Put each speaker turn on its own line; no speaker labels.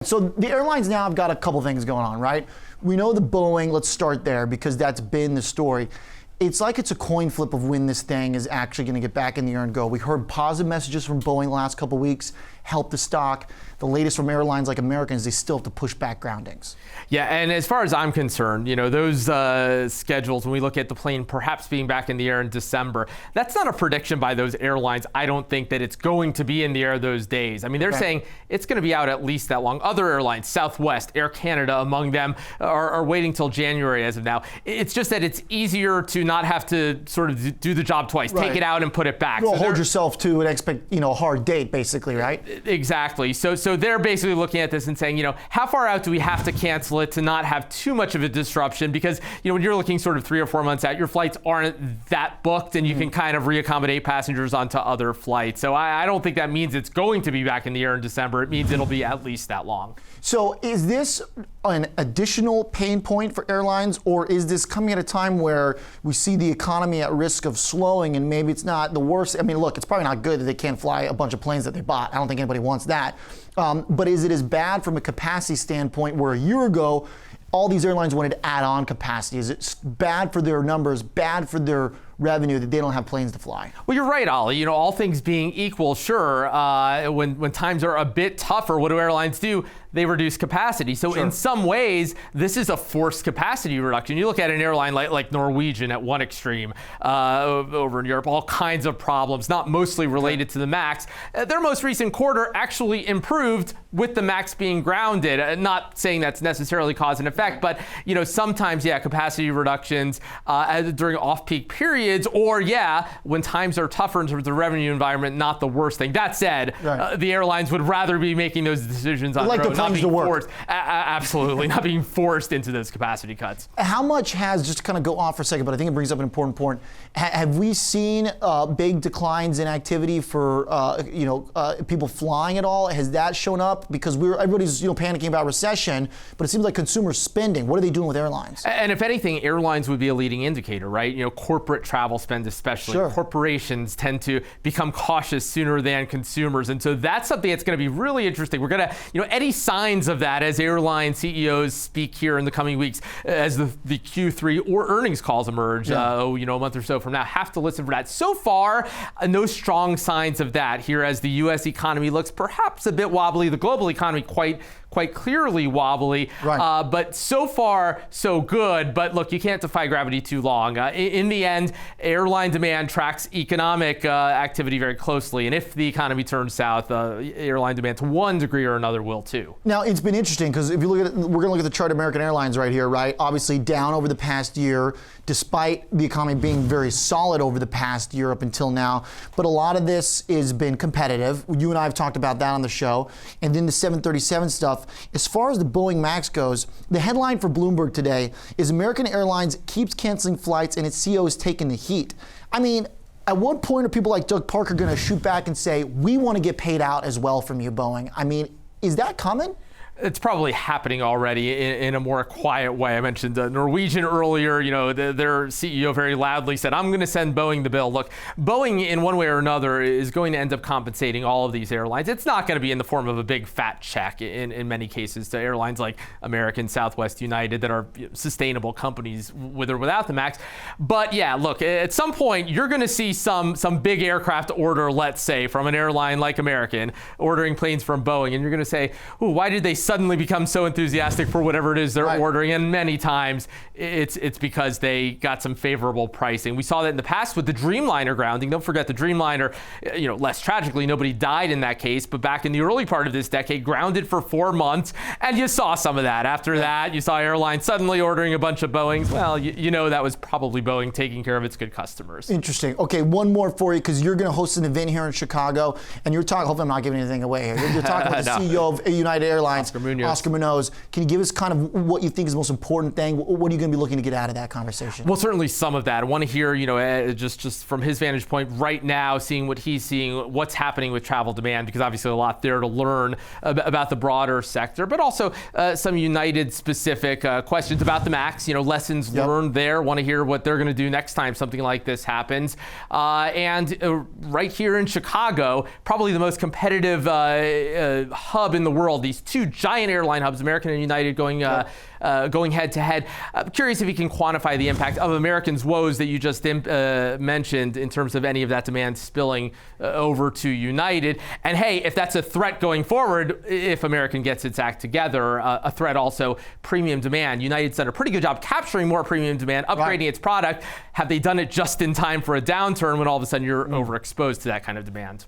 So the airlines now have got a couple things going on, right? We know the Boeing, let's start there because that's been the story. It's like it's a coin flip of when this thing is actually going to get back in the air and go. We heard positive messages from Boeing the last couple of weeks, helped the stock. The latest from airlines like American is they still have to push back groundings.
Yeah, and as far as I'm concerned, those schedules, when we look at the plane perhaps being back in the air in December, that's not a prediction by those airlines. I don't think that it's going to be in the air those days. I mean, they're saying it's going to be out at least that long. Other airlines, Southwest, Air Canada among them, are waiting till January as of now. It's just that it's easier to not have to sort of do the job twice, take it out and put it back.
Well, hold yourself to a hard date, basically, right?
Exactly. So they're basically looking at this and saying, how far out do we have to cancel it to not have too much of a disruption? Because, when you're looking sort of 3 or 4 months out, your flights aren't that booked and you can kind of reaccommodate passengers onto other flights. So I don't think that means it's going to be back in the air in December. It means it'll be at least that long.
So is this an additional pain point for airlines, or is this coming at a time where we see the economy at risk of slowing and maybe it's not the worst? I mean, look, it's probably not good that they can't fly a bunch of planes that they bought. I don't think anybody wants that. But is it as bad from a capacity standpoint where a year ago, all these airlines wanted to add on capacity? Is it bad for their numbers, bad for their revenue that they don't have planes to fly?
Well, you're right, Ollie. All things being equal, sure, when times are a bit tougher, what do airlines do? They reduce capacity. So in some ways, this is a forced capacity reduction. You look at an airline like Norwegian at one extreme over in Europe, all kinds of problems, not mostly related to the MAX. Their most recent quarter actually improved with the MAX being grounded. Not saying that's necessarily cause and effect, but sometimes, capacity reductions during off-peak periods, or when times are tougher in terms of the revenue environment, not the worst thing. That said, the airlines would rather be making those decisions on their own.
Not being forced.
Absolutely, not being forced into those capacity cuts.
How much has, just to kind of go off for a second, but I think it brings up an important point. Have we seen big declines in activity for people flying at all? Has that shown up? Because everybody's panicking about recession, but it seems like consumer spending. What are they doing with airlines?
And if anything, airlines would be a leading indicator, right? Corporate travel spend especially. Corporations tend to become cautious sooner than consumers, and so that's something that's going to be really interesting. We're going to, any signs of that as airline CEOs speak here in the coming weeks, as the Q3 or earnings calls emerge, a month or so from now, have to listen for that. So far, no strong signs of that here as the U.S. economy looks perhaps a bit wobbly, the global economy quite clearly wobbly, but so far so good. But look, you can't defy gravity too long. In the end, airline demand tracks economic activity very closely, and if the economy turns south, airline demand to one degree or another will too.
Now, it's been interesting because if you look at it, we're going to look at the chart of American Airlines right here, right? Obviously down over the past year, despite the economy being very solid over the past year up until now. But a lot of this has been competitive. You and I have talked about that on the show. And then the 737 stuff. As far as the Boeing MAX goes, the headline for Bloomberg today is American Airlines keeps canceling flights and its CEO is taking the heat. I mean, at what point are people like Doug Parker going to shoot back and say, we want to get paid out as well from you, Boeing? I mean, is that coming?
It's probably happening already in a more quiet way. I mentioned Norwegian earlier. Their CEO very loudly said, I'm going to send Boeing the bill. Look, Boeing in one way or another is going to end up compensating all of these airlines. It's not going to be in the form of a big fat check in many cases to airlines like American, Southwest, United that are sustainable companies with or without the MAX. But look, at some point you're going to see some big aircraft order, let's say, from an airline like American ordering planes from Boeing, and you're going to say, ooh, why did they suddenly become so enthusiastic for whatever it is they're ordering? And many times it's because they got some favorable pricing. We saw that in the past with the Dreamliner grounding. Don't forget the Dreamliner, less tragically, nobody died in that case, but back in the early part of this decade, grounded for 4 months, and you saw some of that. After that, you saw airlines suddenly ordering a bunch of Boeings. Well, that was probably Boeing taking care of its good customers.
Interesting. Okay, one more for you, because you're going to host an event here in Chicago, and you're talking, hopefully I'm not giving anything away here. You're talking with the CEO of United Airlines, Oscar Munoz. Can you give us kind of what you think is the most important thing? What are you going to be looking to get out of that conversation?
Well, certainly some of that. I want to hear, just from his vantage point right now, seeing what he's seeing, what's happening with travel demand, because obviously a lot there to learn about the broader sector, but also some United-specific questions about the MAX, lessons learned there. Want to hear what they're going to do next time something like this happens. And right here in Chicago, probably the most competitive hub in the world, these two giant airline hubs, American and United, going head to head. I'm curious if you can quantify the impact of American's woes that you just mentioned in terms of any of that demand spilling over to United. And hey, if that's a threat going forward, if American gets its act together, a threat also, premium demand. United's done a pretty good job capturing more premium demand, upgrading its product. Have they done it just in time for a downturn when all of a sudden you're overexposed to that kind of demand?